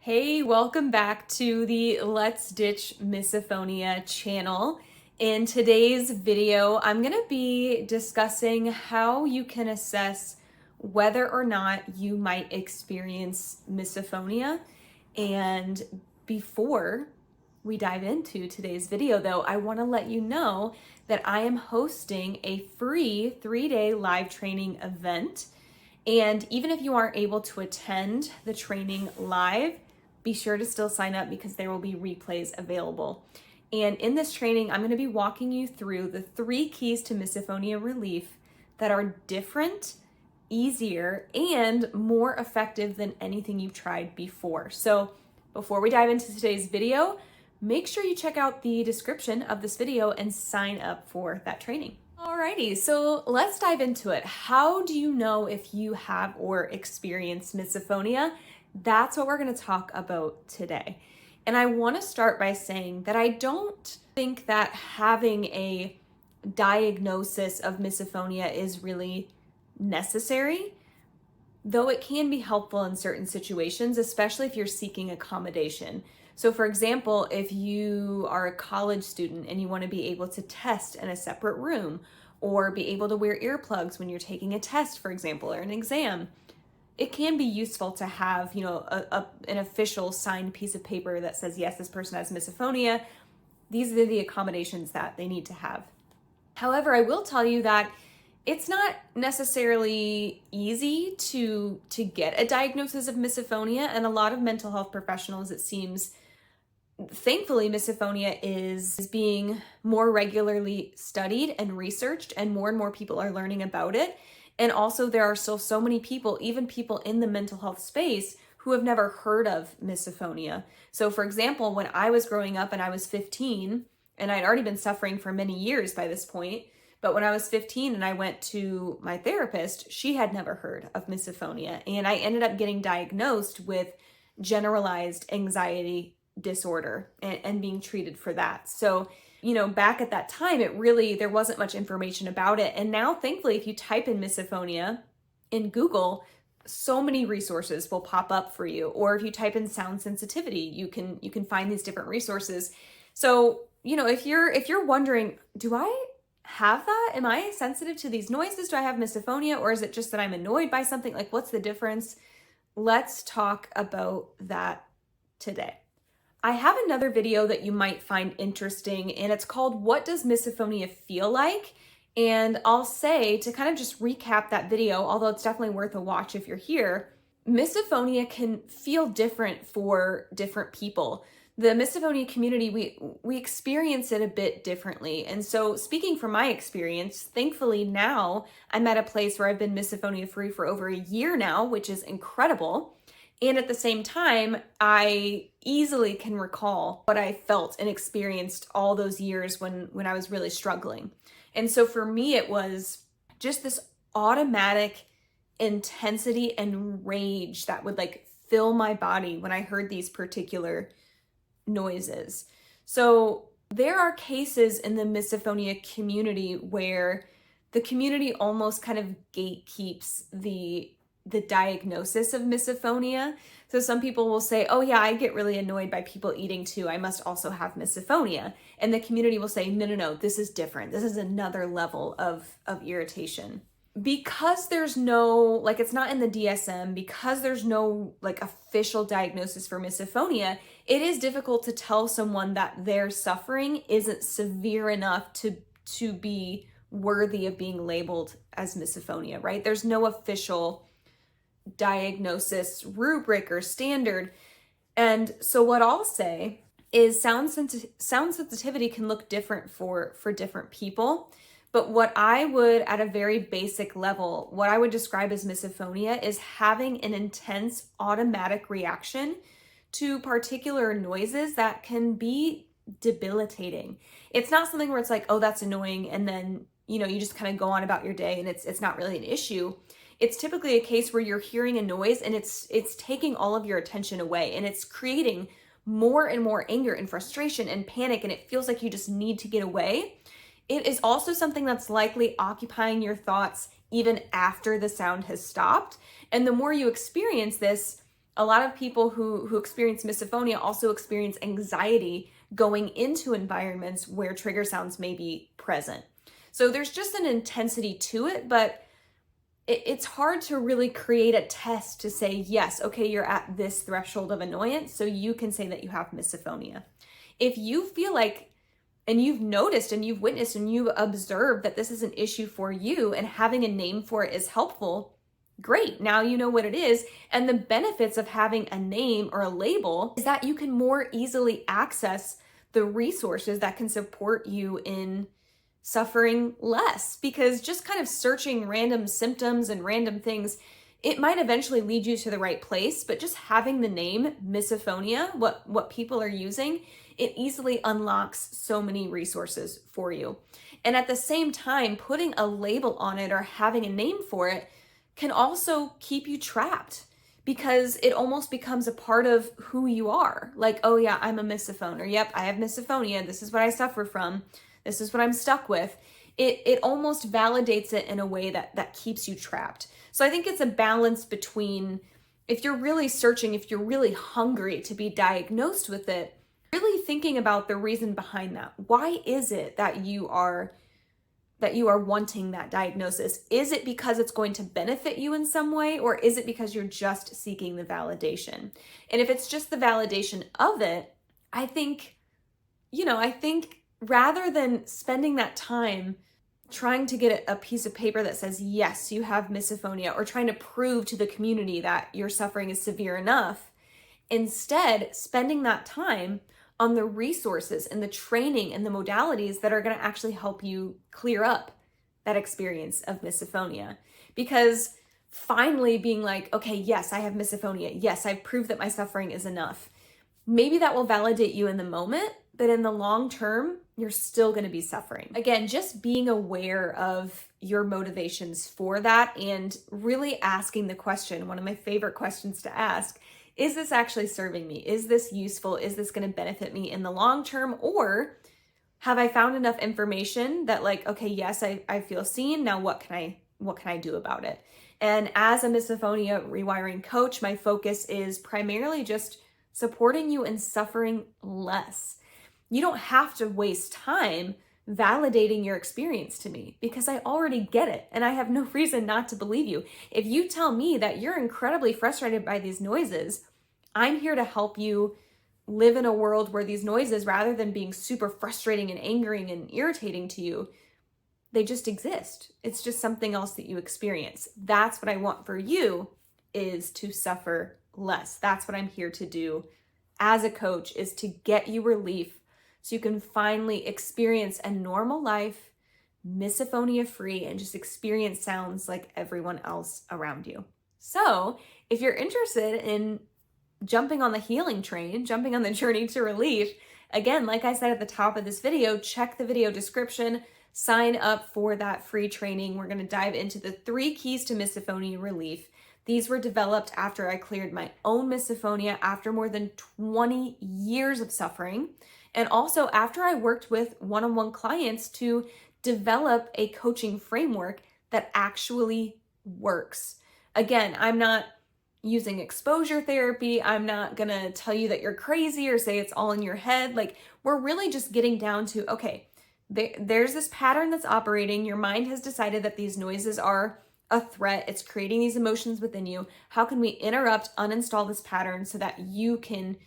Hey, welcome back to the Let's Ditch Misophonia channel. In today's video, I'm going to be discussing how you can assess whether or not you might experience misophonia. And before we dive into today's video, though, I want to let you know that I am hosting a free 3-day live training event. And even if you aren't able to attend the training live, be sure to still sign up because there will be replays available. And in this training, I'm going to be walking you through the 3 keys to misophonia relief that are different, easier, and more effective than anything you've tried before. So before we dive into today's video, make sure you check out the description of this video and sign up for that training. Alrighty, so let's dive into it. How do you know if you have or experience misophonia? That's what we're going to talk about today. And I want to start by saying that I don't think that having a diagnosis of misophonia is really necessary, though it can be helpful in certain situations, especially if you're seeking accommodation. So for example, if you are a college student and you want to be able to test in a separate room or be able to wear earplugs when you're taking a test, for example, or an exam, it can be useful to have, an official signed piece of paper that says, yes, this person has misophonia. These are the accommodations that they need to have. However, I will tell you that it's not necessarily easy to get a diagnosis of misophonia, and a lot of mental health professionals, it seems, thankfully, misophonia is being more regularly studied and researched, and more people are learning about it. And also there are still so many people, even people in the mental health space, who have never heard of misophonia. So for example, when I was growing up and I was 15, and I'd already been suffering for many years by this point, but when I was 15 and I went to my therapist, she had never heard of misophonia. And I ended up getting diagnosed with generalized anxiety disorder and being treated for that. So back at that time, there wasn't much information about it. And now, thankfully, if you type in misophonia in Google, so many resources will pop up for you. Or if you type in sound sensitivity, you can find these different resources. So, if you're wondering, do I have that? Am I sensitive to these noises? Do I have misophonia? Or is it just that I'm annoyed by something? Like, what's the difference? Let's talk about that today. I have another video that you might find interesting, and it's called What Does Misophonia Feel Like? And I'll say, to kind of just recap that video, although it's definitely worth a watch if you're here, misophonia can feel different for different people. The misophonia community, we experience it a bit differently. And so speaking from my experience, thankfully now I'm at a place where I've been misophonia free for over a year now, which is incredible. And at the same time, I easily can recall what I felt and experienced all those years when I was really struggling. And so for me, it was just this automatic intensity and rage that would fill my body when I heard these particular noises. So there are cases in the misophonia community where the community almost kind of gatekeeps the diagnosis of misophonia. So some people will say, oh yeah, I get really annoyed by people eating too. I must also have misophonia. And the community will say, no, this is different. This is another level of irritation. Because there's no, it's not in the DSM, because there's no official diagnosis for misophonia, it is difficult to tell someone that their suffering isn't severe enough to be worthy of being labeled as misophonia, right? There's no official diagnosis rubric or standard. And so what I'll say is sound sensitivity can look different for different people. But what I would, at a very basic level, what I would describe as misophonia is having an intense automatic reaction to particular noises that can be debilitating. It's not something where it's like, oh, that's annoying, and then you just kind of go on about your day and it's not really an issue. It's typically a case where you're hearing a noise and it's taking all of your attention away, and it's creating more and more anger and frustration and panic, and it feels like you just need to get away. It is also something that's likely occupying your thoughts even after the sound has stopped. And the more you experience this, a lot of people who experience misophonia also experience anxiety going into environments where trigger sounds may be present. So there's just an intensity to it, but it's hard to really create a test to say, yes, okay, you're at this threshold of annoyance, so you can say that you have misophonia. If you feel like, and you've noticed and you've witnessed and you've observed that this is an issue for you and having a name for it is helpful, great, now you know what it is. And the benefits of having a name or a label is that you can more easily access the resources that can support you in suffering less, because just kind of searching random symptoms and random things, it might eventually lead you to the right place, but just having the name misophonia, what people are using, it easily unlocks so many resources for you. And at the same time, putting a label on it or having a name for it can also keep you trapped, because it almost becomes a part of who you are. Like, oh yeah, I'm a misophoner. Yep, I have misophonia. This is what I suffer from. This is what I'm stuck with. It almost validates it in a way that keeps you trapped. So I think it's a balance between, if you're really searching, if you're really hungry to be diagnosed with it, really thinking about the reason behind that. Why is it that you are wanting that diagnosis? Is it because it's going to benefit you in some way, or is it because you're just seeking the validation? And if it's just the validation of it, I think rather than spending that time trying to get a piece of paper that says, yes, you have misophonia, or trying to prove to the community that your suffering is severe enough, instead spending that time on the resources and the training and the modalities that are going to actually help you clear up that experience of misophonia. Because finally being like, okay, yes, I have misophonia. Yes, I've proved that my suffering is enough. Maybe that will validate you in the moment, but in the long term, you're still going to be suffering. Again, just being aware of your motivations for that and really asking the question, one of my favorite questions to ask, is this actually serving me? Is this useful? Is this going to benefit me in the long term? Or have I found enough information that, like, okay, yes, I feel seen. Now what can I do about it? And as a misophonia rewiring coach, my focus is primarily just supporting you in suffering less. You don't have to waste time validating your experience to me, because I already get it and I have no reason not to believe you. If you tell me that you're incredibly frustrated by these noises, I'm here to help you live in a world where these noises, rather than being super frustrating and angering and irritating to you, they just exist. It's just something else that you experience. That's what I want for you, is to suffer less. That's what I'm here to do as a coach, is to get you relief so you can finally experience a normal life, misophonia free, and just experience sounds like everyone else around you. So if you're interested in jumping on the healing train, jumping on the journey to relief, again, like I said at the top of this video, check the video description, sign up for that free training. We're going to dive into the 3 keys to misophonia relief. These were developed after I cleared my own misophonia after more than 20 years of suffering, and also after I worked with one-on-one clients to develop a coaching framework that actually works. Again, I'm not using exposure therapy. I'm not gonna tell you that you're crazy or say it's all in your head. Like, we're really just getting down to, okay, there's this pattern that's operating. Your mind has decided that these noises are a threat. It's creating these emotions within you. How can we interrupt, uninstall this pattern so that you can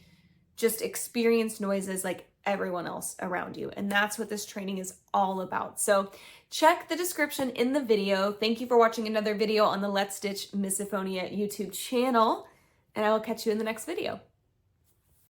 just experience noises like everyone else around you? And that's what this training is all about. So check the description in the video. Thank you for watching another video on the Let's Ditch Misophonia YouTube channel, and I will catch you in the next video.